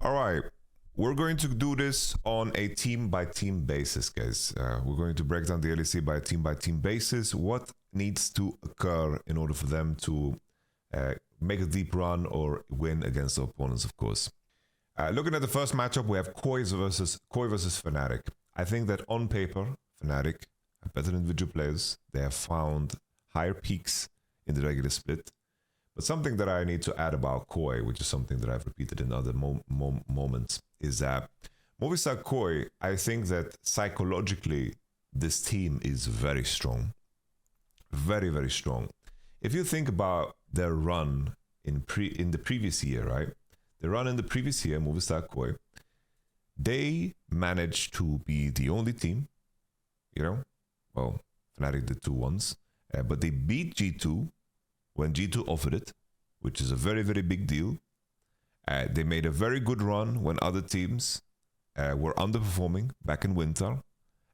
All right. We're going to do this on a team-by-team basis, guys. We're going to break down the LEC by team basis. What needs to occur in order for them to make a deep run or win against the opponents, of course. Looking at the first matchup, we have Koi versus Fnatic. I think that on paper, Fnatic are better individual players. They have found higher peaks in the regular split. But something that I need to add about Koi, which is something that I've repeated in other moments, is that Movistar Koi, I think that psychologically, this team is very strong. Very, very strong. If you think about their run in the previous year, right? The run in the previous year, Movistar Koi, they managed to be the only team, well, Fnatic did 2 once, but they beat G2 when G2 offered it, which is a very, very big deal. They made a very good run when other teams were underperforming back in winter.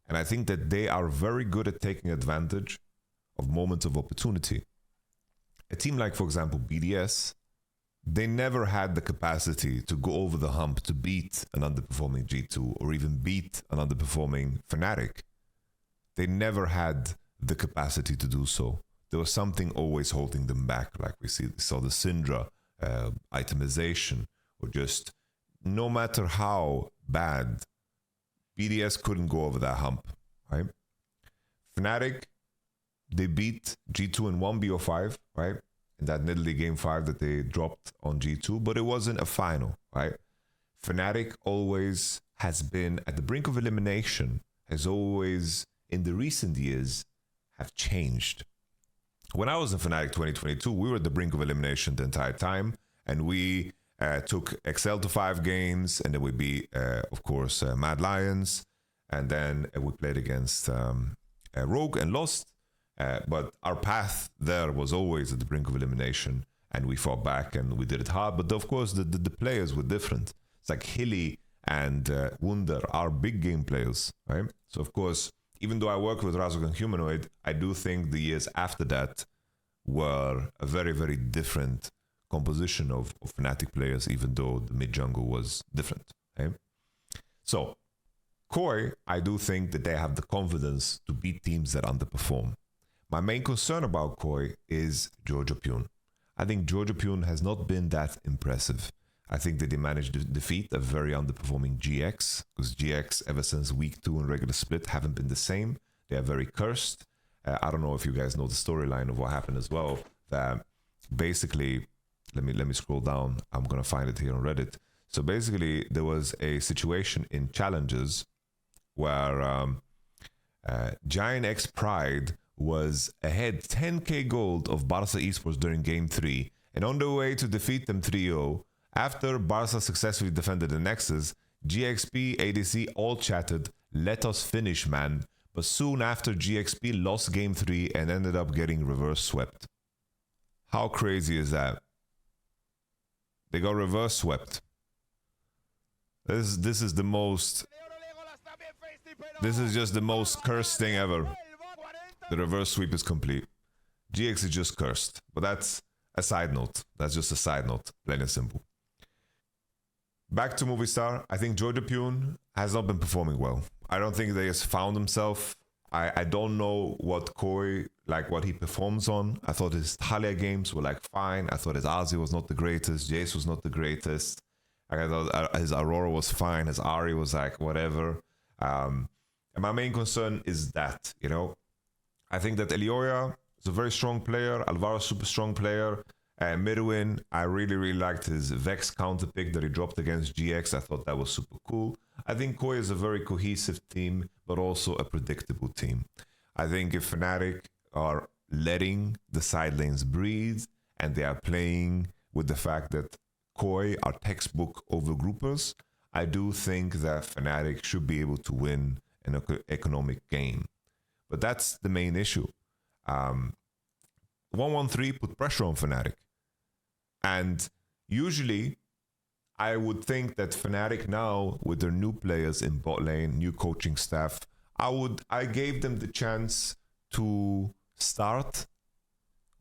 And I think that they are very good at taking advantage of moments of opportunity. A team like, for example, BDS, they never had the capacity to go over the hump to beat an underperforming G2 or even beat an underperforming Fnatic. They never had the capacity to do so. There was something always holding them back, like we saw the Syndra itemization, or just no matter how bad, BDS couldn't go over that hump, right? Fnatic, they beat G2 in 1 BO5, right? In that Nidalee game 5 that they dropped on G2, but it wasn't a final, right? Fnatic always has been at the brink of elimination, has always, in the recent years, have changed. When I was in Fnatic 2022, we were at the brink of elimination the entire time, and we took Excel to 5 games, and then we beat, of course, Mad Lions, and then we played against Rogue and lost, but our path there was always at the brink of elimination, and we fought back, and we did it hard, but of course, the players were different. It's like Hilly and Wunder are big game players, right? So, of course, even though I worked with Razogan Humanoid, I do think the years after that were a very, very different composition of Fnatic players, even though the mid-jungle was different. Okay? So, Koi, I do think that they have the confidence to beat teams that underperform. My main concern about Koi is Georgia Pune. I think Georgia Pune has not been that impressive. I think that they managed to defeat a very underperforming GX, because GX, ever since week 2 in regular split, haven't been the same. They are very cursed. I don't know if you guys know the storyline of what happened as well. That basically, let me scroll down. I'm gonna find it here on Reddit. So basically, there was a situation in challenges where Giant X Pride was ahead 10k gold of Barca Esports during game 3, and on the way to defeat them 3-0. After Barca successfully defended the Nexus, GXP, ADC all chatted, "Let us finish, man." But soon after, GXP lost game 3 and ended up getting reverse swept. How crazy is that? They got reverse swept. This is the most... This is just the most cursed thing ever. The reverse sweep is complete. GX is just cursed. But that's a side note. That's just a side note. Plain and simple. Back to Movistar, I think Georgia Pune has not been performing well. I don't think they has found himself. I don't know what Koi, like what he performs on. I thought his Thalia games were like fine. I thought his Azi was not the greatest. Jace was not the greatest. I thought his Aurora was fine. His Ari was like whatever. And my main concern is that, I think that Elioya is a very strong player. Alvaro super strong player. Midwin, I really, really liked his Vex counter pick that he dropped against GX. I thought that was super cool. I think Koi is a very cohesive team, but also a predictable team. I think if Fnatic are letting the side lanes breathe and they are playing with the fact that Koi are textbook overgroupers, I do think that Fnatic should be able to win an economic game. But that's the main issue. 113 put pressure on Fnatic. And usually, I would think that Fnatic now, with their new players in bot lane, new coaching staff, I gave them the chance to start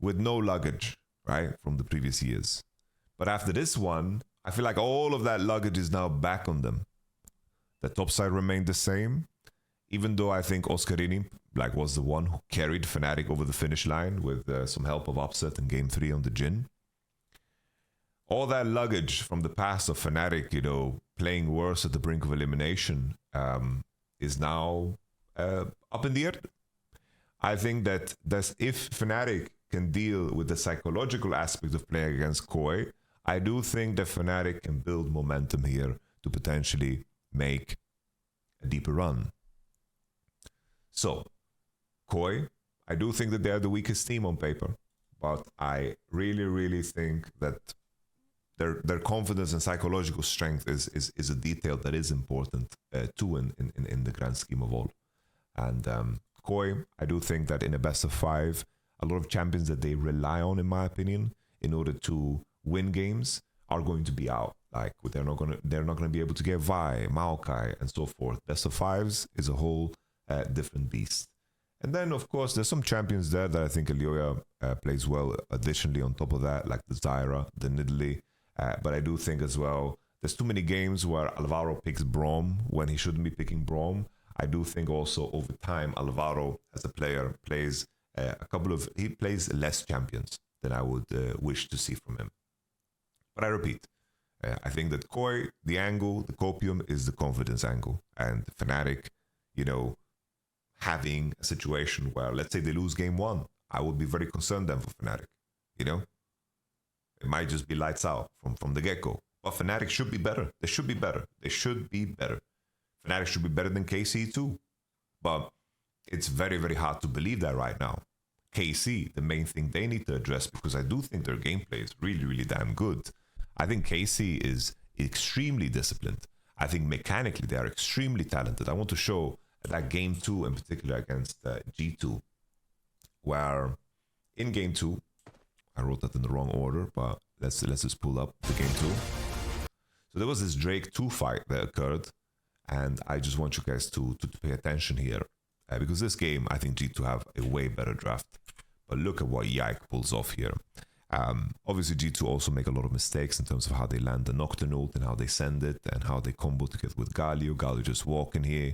with no luggage, right, from the previous years. But after this one, I feel like all of that luggage is now back on them. The top side remained the same, even though I think Oscarini was the one who carried Fnatic over the finish line with some help of Upset in Game 3 on the Jhin. All that luggage from the past of Fnatic, playing worse at the brink of elimination, is now up in the air. I think that if Fnatic can deal with the psychological aspect of playing against Koi, I do think that Fnatic can build momentum here to potentially make a deeper run. So, Koi, I do think that they are the weakest team on paper, but I really, really think that their confidence and psychological strength is a detail that is important too in the grand scheme of all. And Koi, I do think that in a best of 5, a lot of champions that they rely on, in my opinion, in order to win games are going to be out. Like they're not gonna be able to get Vi, Maokai, and so forth. Best of 5s is a whole different beast. And then, of course, there's some champions there that I think Elioya plays well. Additionally, on top of that, like the Zyra, the Nidalee. But I do think as well, there's too many games where Alvaro picks Braum when he shouldn't be picking Braum. I do think also over time, Alvaro as a player plays he plays less champions than I would wish to see from him. But I repeat, I think that Koi, the angle, the copium is the confidence angle. And Fnatic, having a situation where, let's say they lose game 1, I would be very concerned then for Fnatic, It might just be lights out from the get-go. But Fnatic should be better. They should be better. Fnatic should be better than KC too. But it's very, very hard to believe that right now. KC, the main thing they need to address, because I do think their gameplay is really, really damn good. I think KC is extremely disciplined. I think mechanically they are extremely talented. I want to show that game 2 in particular against G2, where in game 2, I wrote that in the wrong order, but let's just pull up the game 2. So there was this Drake 2 fight that occurred, and I just want you guys to pay attention here, because this game, I think G2 have a way better draft. But look at what Yike pulls off here. Obviously, G2 also make a lot of mistakes in terms of how they land the Nocturne ult and how they send it and how they combo together with Galio. Galio just walking here.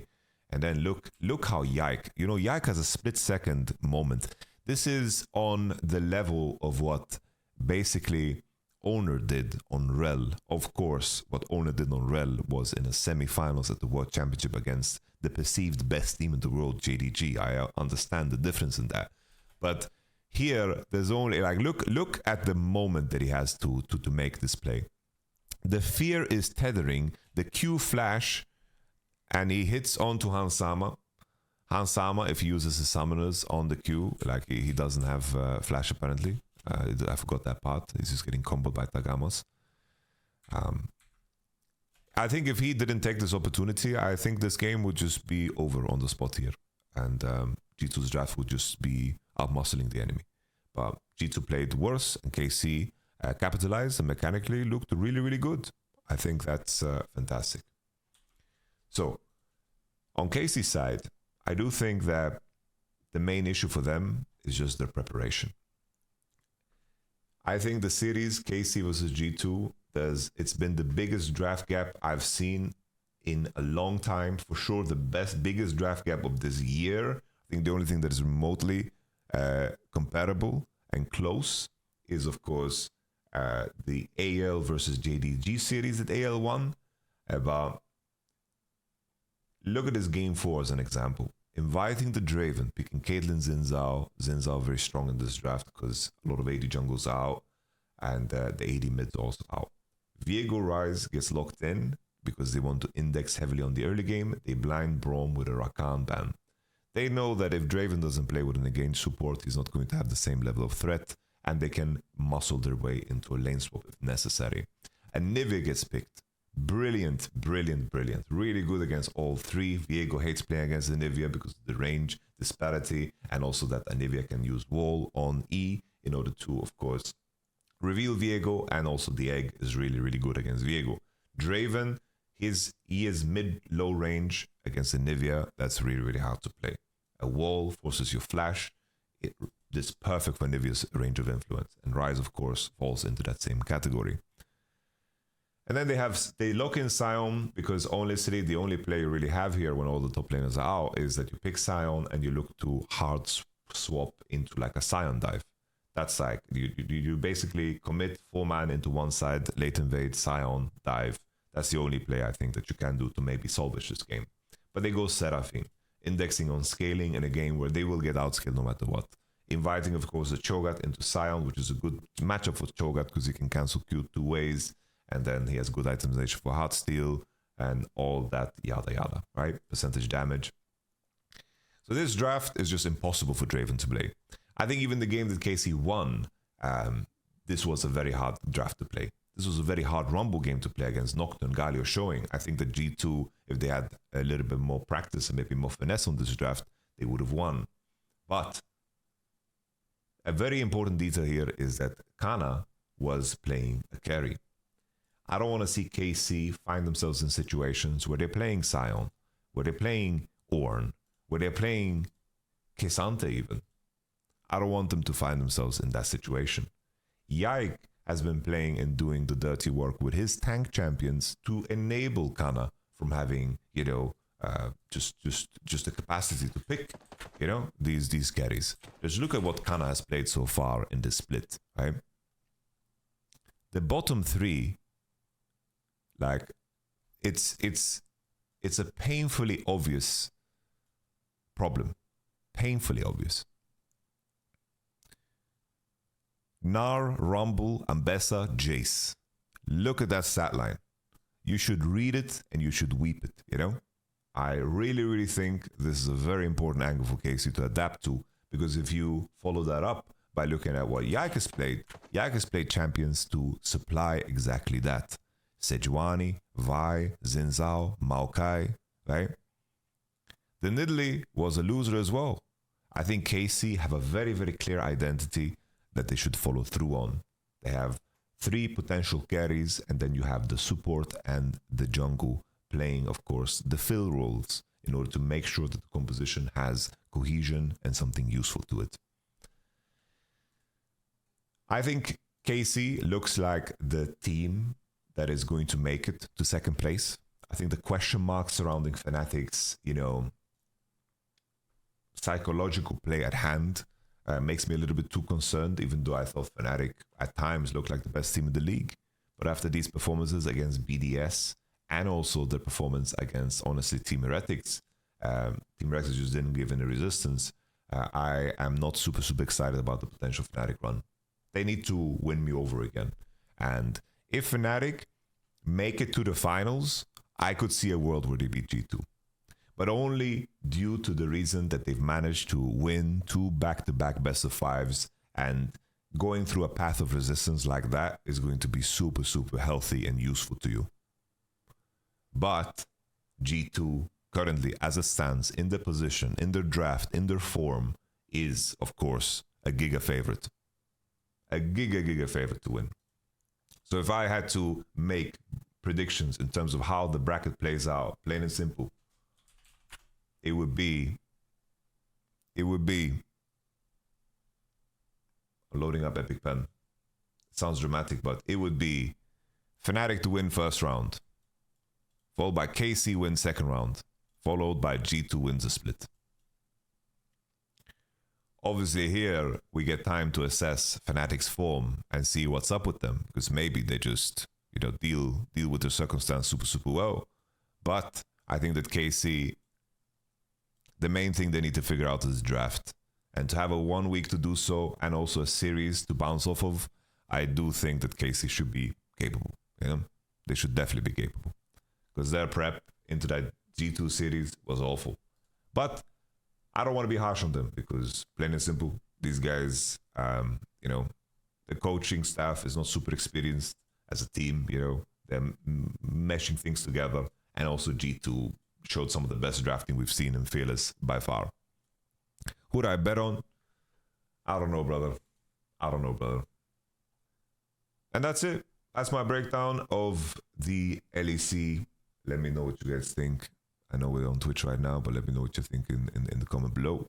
And then look how Yike, Yike has a split-second moment. This is on the level of what basically Owner did on Rel. Of course, what Owner did on Rel was in a semi-finals at the World Championship against the perceived best team in the world, JDG. I understand the difference in that. But here, there's only, look at the moment that he has to make this play. The fear is tethering, the Q flash, and he hits onto Hansama. Hansama, if he uses his summoners on the Q, he doesn't have flash apparently. I forgot that part. He's just getting comboed by Tagamas. I think if he didn't take this opportunity, I think this game would just be over on the spot here. And G2's draft would just be outmuscling the enemy. But G2 played worse, and KC capitalized and mechanically looked really, really good. I think that's fantastic. So, on KC's side, I do think that the main issue for them is just their preparation. I think the series KC versus G2, it's been the biggest draft gap I've seen in a long time. For sure, the biggest draft gap of this year. I think the only thing that is remotely comparable and close is, of course, the AL versus JDG series at AL 1. But look at this game 4 as an example. Inviting the Draven, picking Caitlyn Xin Zhao very strong in this draft because a lot of AD jungles are out and the AD mid's also out. Viego Rise gets locked in because they want to index heavily on the early game. They blind Braum with a Rakan ban. They know that if Draven doesn't play with an engaged support, he's not going to have the same level of threat, and they can muscle their way into a lane swap if necessary. And Nivea gets picked. Brilliant. Really good against all three. Viego hates playing against Anivia because of the range disparity, and also that Anivia can use wall on E in order to, of course, reveal Viego, and also the egg is really good against Viego. Draven, he is mid-low range against Anivia. That's really hard to play. A wall forces your flash. It's perfect for Anivia's range of influence. And Rise, of course, falls into that same category. And then they lock in Sion because honestly, the only play you really have here when all the top laners are out is that you pick Sion and you look to hard swap into like a Sion dive. That's like, you basically commit 4-man into one side, late invade, Sion, dive. That's the only play I think that you can do to maybe salvage this game. But they go Seraphine, indexing on scaling in a game where they will get outskilled no matter what. Inviting, of course, the Cho'Gath into Sion, which is a good matchup for Cho'Gath because he can cancel Q 2 ways. And then he has good itemization for Heartsteel and all that yada yada, right? Percentage damage. So this draft is just impossible for Draven to play. I think even the game that KC won, this was a very hard draft to play. This was a very hard Rumble game to play against Nocturne, Galio showing. I think that G2, if they had a little bit more practice and maybe more finesse on this draft, they would have won. But a very important detail here is that Kana was playing a carry. I don't want to see KC find themselves in situations where they're playing Sion, where they're playing Ornn, where they're playing K'Sante even. I don't want them to find themselves in that situation. Yike has been playing and doing the dirty work with his tank champions to enable Kana from having, just the capacity to pick, these carries. Just look at what Kana has played so far in this split, right? The bottom three, like, it's a painfully obvious problem. Painfully obvious. Gnar, Rumble, Ambessa, Jace. Look at that stat line. You should read it and you should weep it, I really, really think this is a very important angle for KC to adapt to, because if you follow that up by looking at what Yike has played champions to supply exactly that. Sejuani, Vi, Xin Zhao, Maokai, right? The Nidalee was a loser as well. I think KC have a very, very clear identity that they should follow through on. They have 3 potential carries, and then you have the support and the jungle playing, of course, the fill roles in order to make sure that the composition has cohesion and something useful to it. I think KC looks like the team that is going to make it to second place. I think the question marks surrounding Fnatic's, psychological play at hand makes me a little bit too concerned, even though I thought Fnatic at times looked like the best team in the league. But after these performances against BDS and also the performance against, honestly, Team Heretics, Team Heretics just didn't give any resistance. I am not super, super excited about the potential Fnatic run. They need to win me over again. And if Fnatic make it to the finals, I could see a world where they beat G2. But only due to the reason that they've managed to win 2 back-to-back best-of-5s, and going through a path of resistance like that is going to be super, super healthy and useful to you. But G2 currently, as it stands, in their position, in their draft, in their form, is, of course, a giga favorite. A giga favorite to win. So if I had to make predictions in terms of how the bracket plays out, plain and simple, it would be loading up Epic Pen. It sounds dramatic, but it would be Fnatic to win first round, followed by KC win second round, followed by G2 wins a split. Obviously here we get time to assess Fnatic's form and see what's up with them, because maybe they just deal with their circumstance super, super well. But I think that KC, the main thing they need to figure out is draft. And to have a 1 week to do so, and also a series to bounce off of, I do think that KC should be capable. They should definitely be capable. Because their prep into that G2 series was awful. But I don't want to be harsh on them, because plain and simple, these guys, the coaching staff is not super experienced as a team. They're meshing things together. And also G2 showed some of the best drafting we've seen in Fearless by far. Who do I bet on? I don't know, brother. And that's it. That's my breakdown of the LEC. Let me know what you guys think. I know we're on Twitch right now, but let me know what you think in the comment below.